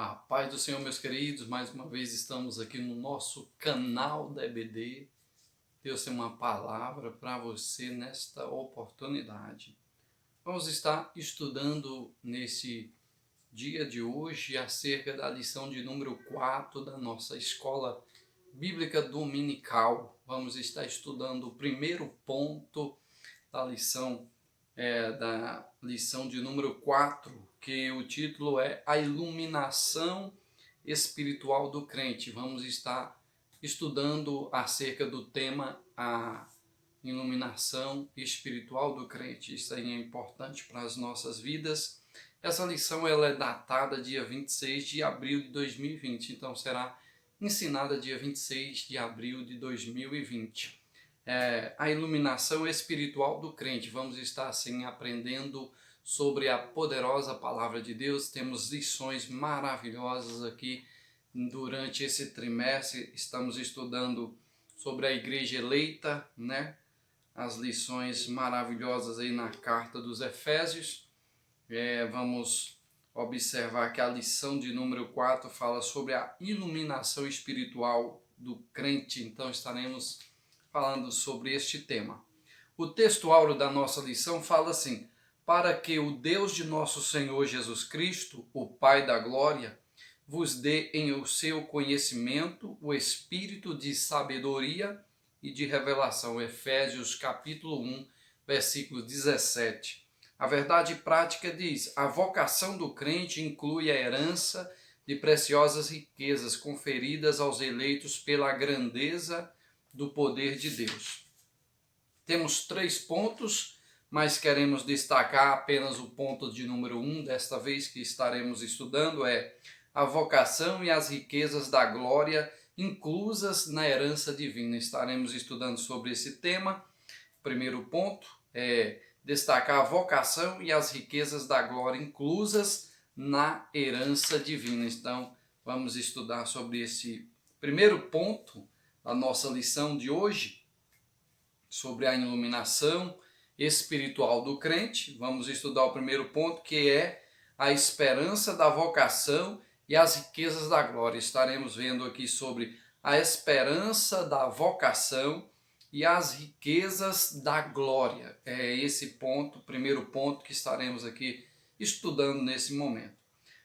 A paz do Senhor, meus queridos, mais uma vez estamos aqui no nosso canal da EBD. Deus tem uma palavra para você nesta oportunidade. Vamos estar estudando nesse dia de hoje acerca da lição de número 4 da nossa escola bíblica dominical. Vamos estar estudando o primeiro ponto da lição de número 4, que o título é A Iluminação Espiritual do Crente. Vamos estar estudando acerca do tema a iluminação espiritual do crente. Isso aí é importante para as nossas vidas. Essa lição ela é datada dia 26 de abril de 2020, então será ensinada dia 26 de abril de 2020. A iluminação espiritual do crente. Vamos estar assim aprendendo sobre a poderosa palavra de Deus. Temos lições maravilhosas aqui durante esse trimestre. Estamos estudando sobre a igreja eleita, né? As lições maravilhosas aí na carta dos Efésios. Vamos observar que a lição de número 4 fala sobre a iluminação espiritual do crente. Então estaremos falando sobre este tema. O texto áureo da nossa lição fala assim: para que o Deus de nosso Senhor Jesus Cristo, o Pai da glória, vos dê em o seu conhecimento o espírito de sabedoria e de revelação. Efésios capítulo 1, versículo 17. A verdade prática diz: a vocação do crente inclui a herança de preciosas riquezas conferidas aos eleitos pela grandeza do poder de Deus. Temos 3 pontos, mas queremos destacar apenas o ponto de número 1, desta vez que estaremos estudando, é a vocação e as riquezas da glória inclusas na herança divina. Estaremos estudando sobre esse tema. Primeiro ponto é destacar a vocação e as riquezas da glória inclusas na herança divina. Então, vamos estudar sobre esse primeiro ponto da nossa lição de hoje, sobre a iluminação espiritual do crente. Vamos estudar o primeiro ponto, que é a esperança da vocação e as riquezas da glória. Estaremos vendo aqui sobre a esperança da vocação e as riquezas da glória. É esse ponto, primeiro ponto, que estaremos aqui estudando nesse momento.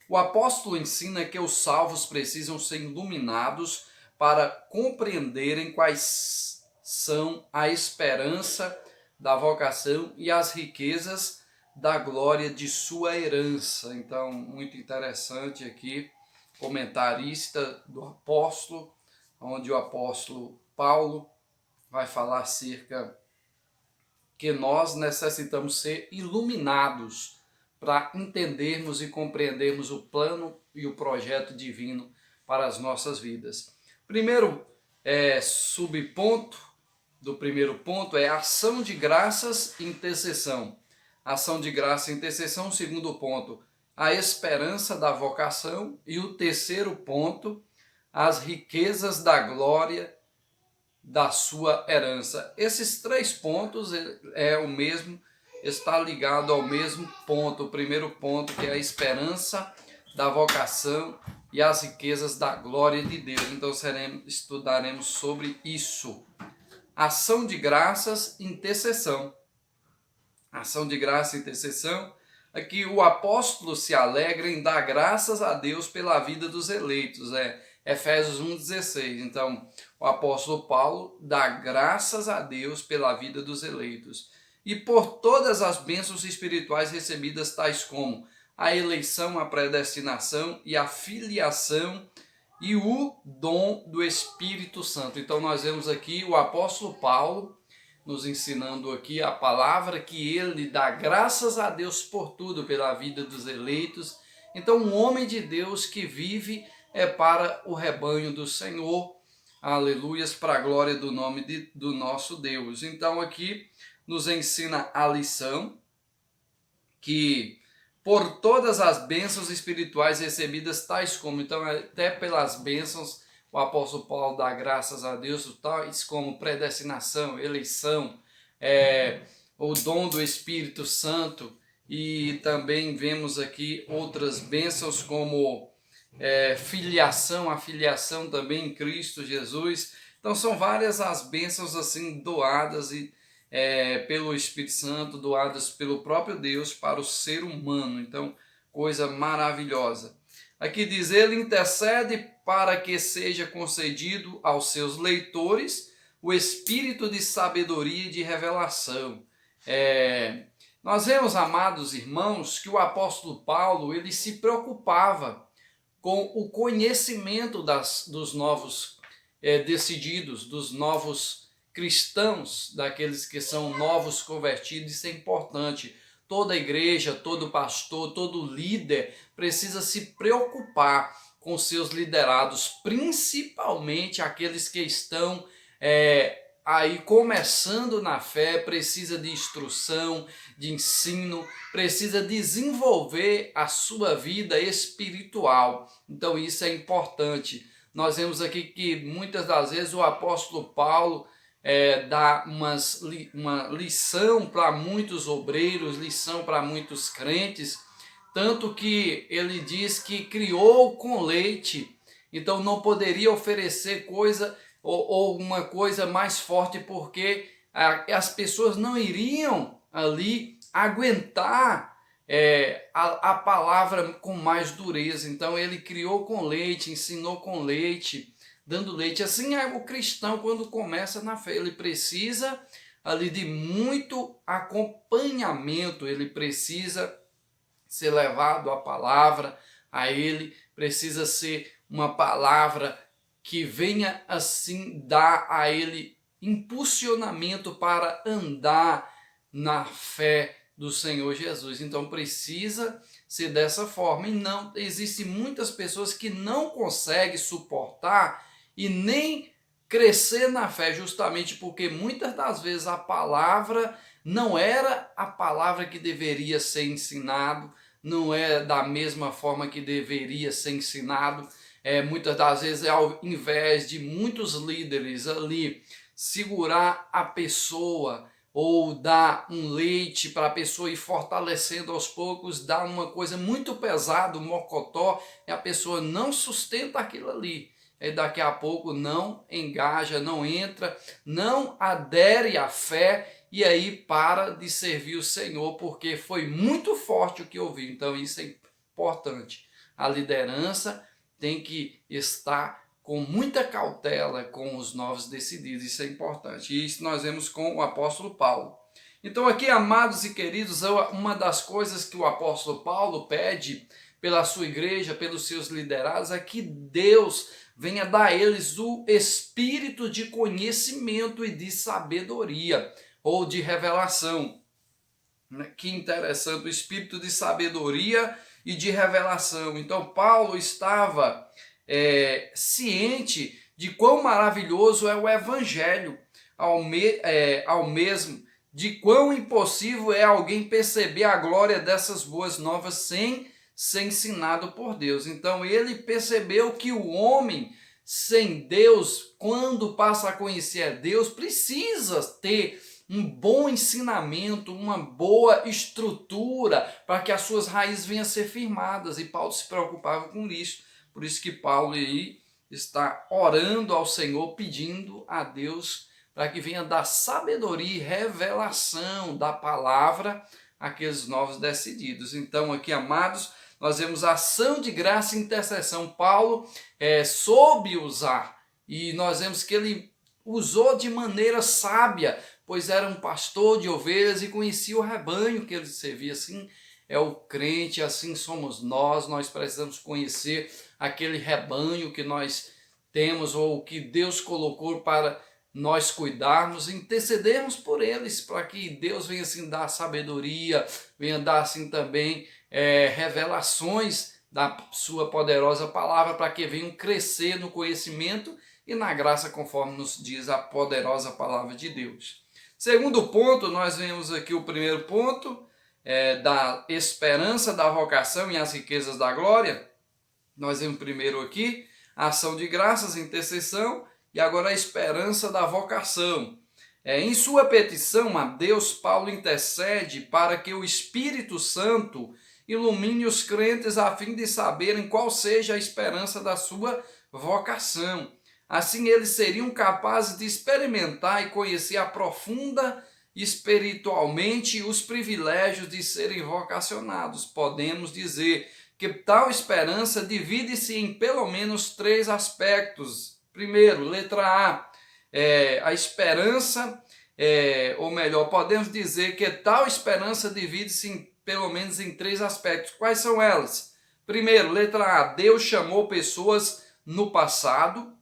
O apóstolo ensina que os salvos precisam ser iluminados para compreenderem quais são a esperança da vocação e as riquezas da glória de sua herança. Então, muito interessante aqui, comentarista do apóstolo, onde o apóstolo Paulo vai falar acerca que nós necessitamos ser iluminados para entendermos e compreendermos o plano e o projeto divino para as nossas vidas. Primeiro subponto do primeiro ponto é ação de graças e intercessão. Ação de graça e intercessão. Segundo ponto, a esperança da vocação. E o terceiro ponto, as riquezas da glória da sua herança. Esses 3 pontos está ligado ao mesmo ponto. O primeiro ponto, que é a esperança da vocação e as riquezas da glória de Deus. Então estudaremos sobre isso. Ação de graças e intercessão. Ação de graça e intercessão. Aqui o apóstolo se alegra em dar graças a Deus pela vida dos eleitos. Efésios 1,16. Então, o apóstolo Paulo dá graças a Deus pela vida dos eleitos e por todas as bênçãos espirituais recebidas, tais como a eleição, a predestinação e a filiação e o dom do Espírito Santo. Então, nós vemos aqui o apóstolo Paulo nos ensinando aqui a palavra, que ele dá graças a Deus por tudo, pela vida dos eleitos. Então, um homem de Deus que vive para o rebanho do Senhor, aleluias, para a glória do nome do nosso Deus. Então aqui nos ensina a lição que por todas as bênçãos espirituais recebidas, tais como, então até pelas bênçãos o apóstolo Paulo dá graças a Deus, tais como predestinação, eleição, o dom do Espírito Santo, e também vemos aqui outras bênçãos como filiação, a filiação também em Cristo Jesus. Então são várias as bênçãos assim doadas pelo Espírito Santo, doadas pelo próprio Deus para o ser humano. Então, coisa maravilhosa. Aqui diz, ele intercede para que seja concedido aos seus leitores o espírito de sabedoria e de revelação. Nós vemos, amados irmãos, que o apóstolo Paulo ele se preocupava com o conhecimento dos novos decididos, dos novos cristãos, daqueles que são novos convertidos. Isso é importante. Toda igreja, todo pastor, todo líder precisa se preocupar com seus liderados, principalmente aqueles que estão aí começando na fé, precisa de instrução, de ensino, precisa desenvolver a sua vida espiritual. Então isso é importante. Nós vemos aqui que muitas das vezes o apóstolo Paulo dá uma lição para muitos obreiros, lição para muitos crentes, tanto que ele diz que criou com leite, então não poderia oferecer coisa ou uma coisa mais forte, porque as pessoas não iriam ali aguentar a palavra com mais dureza. Então ele criou com leite, ensinou com leite, dando leite. Assim é o cristão quando começa na fé, ele precisa ali de muito acompanhamento, ele precisa ser levado à palavra, a ele precisa ser uma palavra que venha assim dar a ele impulsionamento para andar na fé do Senhor Jesus. Então precisa ser dessa forma, e não existem muitas pessoas que não conseguem suportar e nem crescer na fé, justamente porque muitas das vezes a palavra não era a palavra que deveria ser ensinado, não é da mesma forma que deveria ser ensinado. Muitas das vezes, ao invés de muitos líderes ali segurar a pessoa ou dar um leite para a pessoa ir fortalecendo aos poucos, dá uma coisa muito pesada, um mocotó, e a pessoa não sustenta aquilo ali. E daqui a pouco não engaja, não entra, não adere à fé, e aí para de servir o Senhor, porque foi muito forte o que ouviu. Então isso é importante. A liderança tem que estar com muita cautela com os novos decididos, isso é importante. E isso nós vemos com o apóstolo Paulo. Então aqui, amados e queridos, uma das coisas que o apóstolo Paulo pede pela sua igreja, pelos seus liderados, é que Deus venha dar a eles o espírito de conhecimento e de sabedoria, ou de revelação. Que interessante, o espírito de sabedoria e de revelação. Então Paulo estava ciente de quão maravilhoso é o evangelho, ao mesmo de quão impossível é alguém perceber a glória dessas boas novas sem ser ensinado por Deus. Então ele percebeu que o homem sem Deus, quando passa a conhecer a Deus, precisa ter um bom ensinamento, uma boa estrutura para que as suas raízes venham a ser firmadas. E Paulo se preocupava com isso. Por isso que Paulo aí está orando ao Senhor, pedindo a Deus para que venha dar sabedoria e revelação da palavra àqueles novos decididos. Então aqui, amados, nós vemos ação de graça e intercessão. Paulo soube usar, e nós vemos que ele usou de maneira sábia, pois era um pastor de ovelhas e conhecia o rebanho que ele servia. Assim é o crente, assim somos nós precisamos conhecer aquele rebanho que nós temos, ou que Deus colocou para nós cuidarmos, intercedermos por eles, para que Deus venha assim dar sabedoria, venha dar assim também revelações da sua poderosa palavra, para que venham crescer no conhecimento e na graça, conforme nos diz a poderosa palavra de Deus. Segundo ponto, nós vemos aqui o primeiro ponto, da esperança da vocação e as riquezas da glória. Nós vemos primeiro aqui a ação de graças, intercessão, e agora a esperança da vocação. Em sua petição a Deus, Paulo intercede para que o Espírito Santo ilumine os crentes a fim de saberem qual seja a esperança da sua vocação. Assim eles seriam capazes de experimentar e conhecer a profunda espiritualmente os privilégios de serem vocacionados. Podemos dizer que tal esperança divide-se em pelo menos 3 aspectos. Primeiro, letra A esperança, ou melhor, podemos dizer que tal esperança divide-se pelo menos em 3 aspectos. Quais são elas? Primeiro, letra A, Deus chamou pessoas no passado.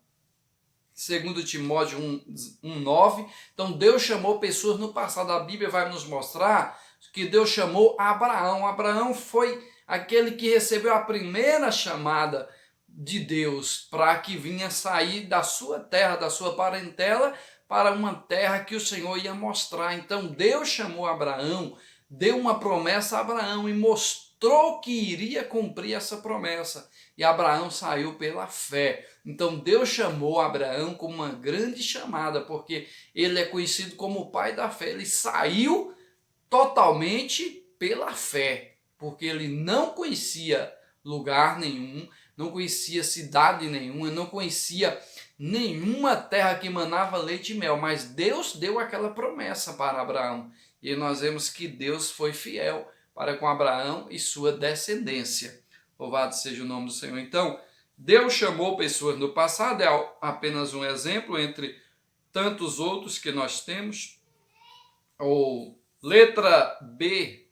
Segundo Timóteo 1:9. Então Deus chamou pessoas no passado. A Bíblia vai nos mostrar que Deus chamou Abraão. Abraão foi aquele que recebeu a primeira chamada de Deus para que vinha sair da sua terra, da sua parentela, para uma terra que o Senhor ia mostrar. Então Deus chamou Abraão, deu uma promessa a Abraão e mostrou que iria cumprir essa promessa. E Abraão saiu pela fé. Então Deus chamou Abraão com uma grande chamada, porque ele é conhecido como o pai da fé. Ele saiu totalmente pela fé, porque ele não conhecia lugar nenhum, não conhecia cidade nenhuma, não conhecia nenhuma terra que manava leite e mel, mas Deus deu aquela promessa para Abraão. E nós vemos que Deus foi fiel para com Abraão e sua descendência. Louvado seja o nome do Senhor. Então, Deus chamou pessoas no passado, é apenas um exemplo entre tantos outros que nós temos. Ou letra B,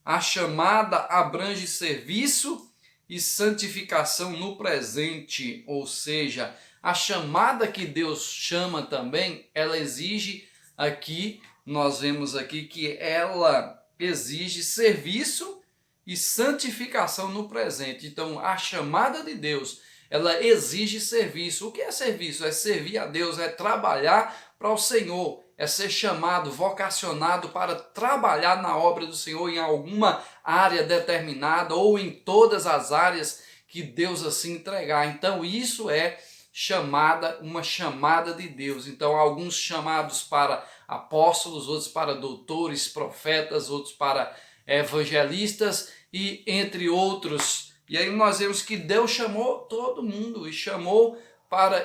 a chamada abrange serviço e santificação no presente, ou seja, a chamada que Deus chama também, ela exige aqui, nós vemos aqui que ela exige serviço e santificação no presente. Então, a chamada de Deus, ela exige serviço. O que é serviço? É servir a Deus, é trabalhar para o Senhor, é ser chamado, vocacionado para trabalhar na obra do Senhor em alguma área determinada ou em todas as áreas que Deus assim entregar. Então, isso é uma chamada de Deus. Então, alguns chamados para apóstolos, outros para doutores, profetas, outros para evangelistas e entre outros. E aí nós vemos que Deus chamou todo mundo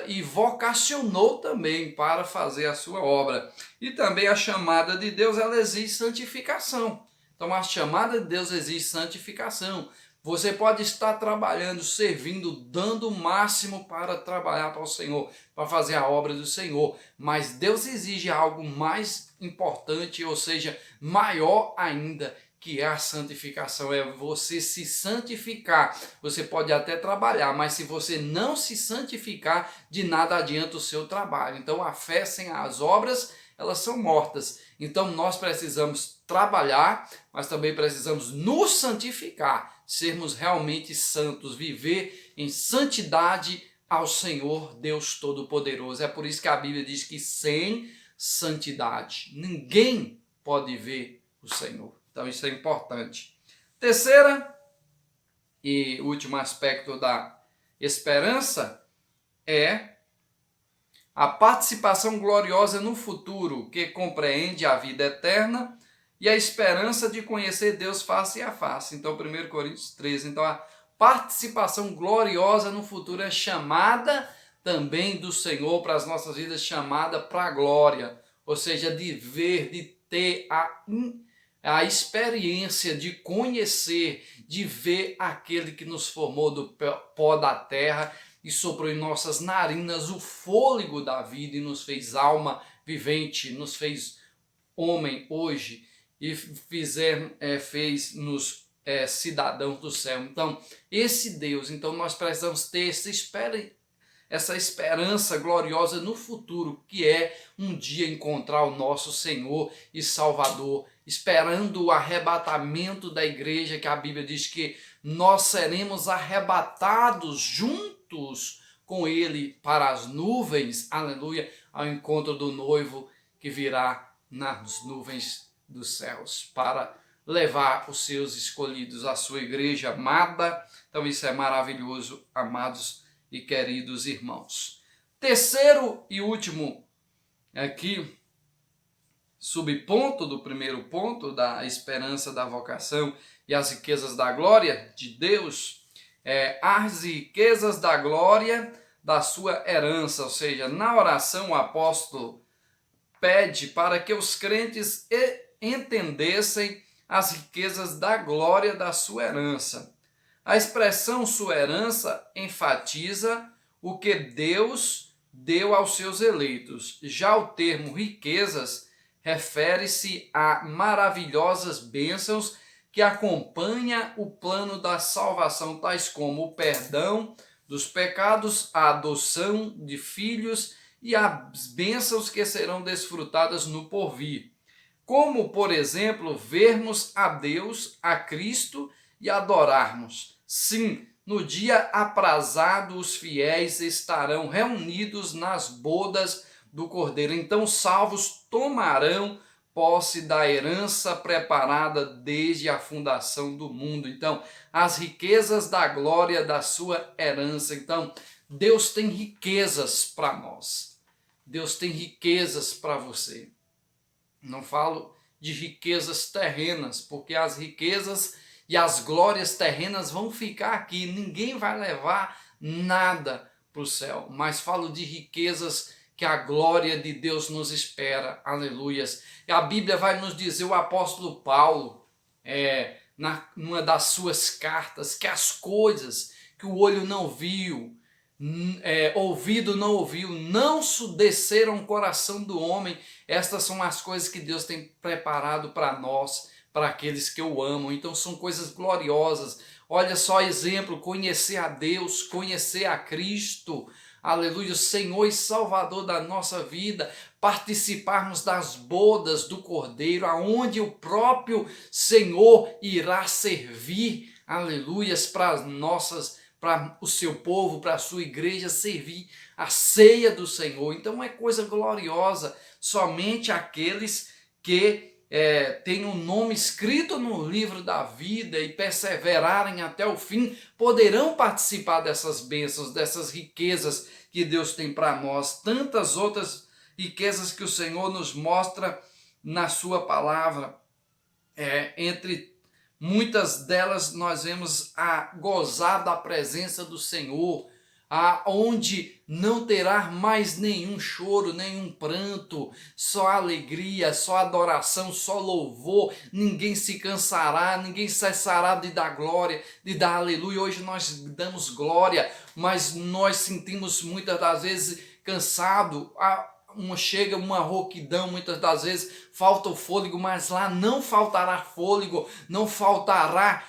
e vocacionou também para fazer a sua obra. E também a chamada de Deus, ela exige santificação. Então a chamada de Deus exige santificação. Você pode estar trabalhando, servindo, dando o máximo para trabalhar para o Senhor, para fazer a obra do Senhor. Mas Deus exige algo mais importante, ou seja, maior ainda, que é a santificação, é você se santificar. Você pode até trabalhar, mas se você não se santificar, de nada adianta o seu trabalho. Então a fé sem as obras, elas são mortas. Então nós precisamos trabalhar, mas também precisamos nos santificar, sermos realmente santos, viver em santidade ao Senhor Deus Todo-Poderoso. É por isso que a Bíblia diz que sem santidade ninguém pode ver o Senhor. Então isso é importante. Terceira e último aspecto da esperança é a participação gloriosa no futuro, que compreende a vida eterna e a esperança de conhecer Deus face a face. Então 1 Coríntios 13. Então a participação gloriosa no futuro é chamada também do Senhor para as nossas vidas, chamada para a glória. Ou seja, de ver, de ter a experiência de conhecer, de ver aquele que nos formou do pó da terra e soprou em nossas narinas o fôlego da vida e nos fez alma vivente, nos fez homem hoje e fez-nos cidadãos do céu. Então, esse Deus, então nós precisamos ter essa esperança gloriosa no futuro, que é um dia encontrar o nosso Senhor e Salvador, esperando o arrebatamento da igreja, que a Bíblia diz que nós seremos arrebatados juntos com Ele para as nuvens, aleluia, ao encontro do noivo que virá nas nuvens dos céus, para levar os seus escolhidos, a sua igreja amada. Então isso é maravilhoso, amados e queridos irmãos. Terceiro e último aqui subponto do primeiro ponto, da esperança da vocação e as riquezas da glória de Deus, as riquezas da glória da sua herança, ou seja, na oração o apóstolo pede para que os crentes entendessem as riquezas da glória da sua herança. A expressão sua herança enfatiza o que Deus deu aos seus eleitos. Já o termo riquezas refere-se a maravilhosas bênçãos que acompanham o plano da salvação, tais como o perdão dos pecados, a adoção de filhos e as bênçãos que serão desfrutadas no porvir. Como, por exemplo, vermos a Deus, a Cristo e adorarmos. Sim, no dia aprazado os fiéis estarão reunidos nas bodas do Cordeiro. Então, salvos tomarão posse da herança preparada desde a fundação do mundo. Então, as riquezas da glória da sua herança. Então, Deus tem riquezas para nós. Deus tem riquezas para você. Não falo de riquezas terrenas, porque as riquezas e as glórias terrenas vão ficar aqui. Ninguém vai levar nada para o céu. Mas falo de riquezas que a glória de Deus nos espera. Aleluias. E a Bíblia vai nos dizer, o apóstolo Paulo, numa das suas cartas, que as coisas que o olho não viu, ouvido não ouviu, não desceram o coração do homem. Estas são as coisas que Deus tem preparado para nós, para aqueles que o amam. Então são coisas gloriosas. Olha só exemplo, conhecer a Deus, conhecer a Cristo, aleluia, o Senhor e Salvador da nossa vida, participarmos das bodas do Cordeiro, aonde o próprio Senhor irá servir, aleluias, para o seu povo, para a sua igreja, servir a ceia do Senhor. Então é coisa gloriosa. Somente aqueles que têm o nome escrito no livro da vida e perseverarem até o fim poderão participar dessas bênçãos, dessas riquezas que Deus tem para nós. Tantas outras riquezas que o Senhor nos mostra na sua palavra. Entre muitas delas nós vemos a gozar da presença do Senhor, onde não terá mais nenhum choro, nenhum pranto, só alegria, só adoração, só louvor. Ninguém se cansará, ninguém cessará de dar glória, de dar aleluia. Hoje nós damos glória, mas nós sentimos muitas das vezes cansado, chega uma rouquidão, muitas das vezes falta o fôlego, mas lá não faltará fôlego, não faltará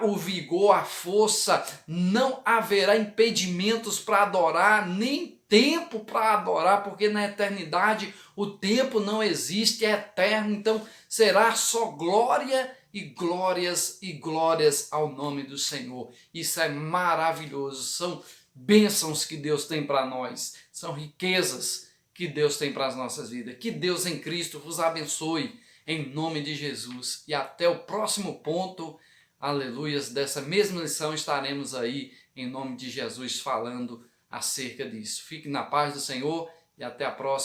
o vigor, a força, não haverá impedimentos para adorar, nem tempo para adorar, porque na eternidade o tempo não existe, é eterno. Então será só glória e glórias ao nome do Senhor. Isso é maravilhoso, são bênçãos que Deus tem para nós, são riquezas que Deus tem para as nossas vidas. Que Deus em Cristo vos abençoe, em nome de Jesus. E até o próximo ponto, aleluias, dessa mesma lição estaremos aí, em nome de Jesus, falando acerca disso. Fique na paz do Senhor e até a próxima.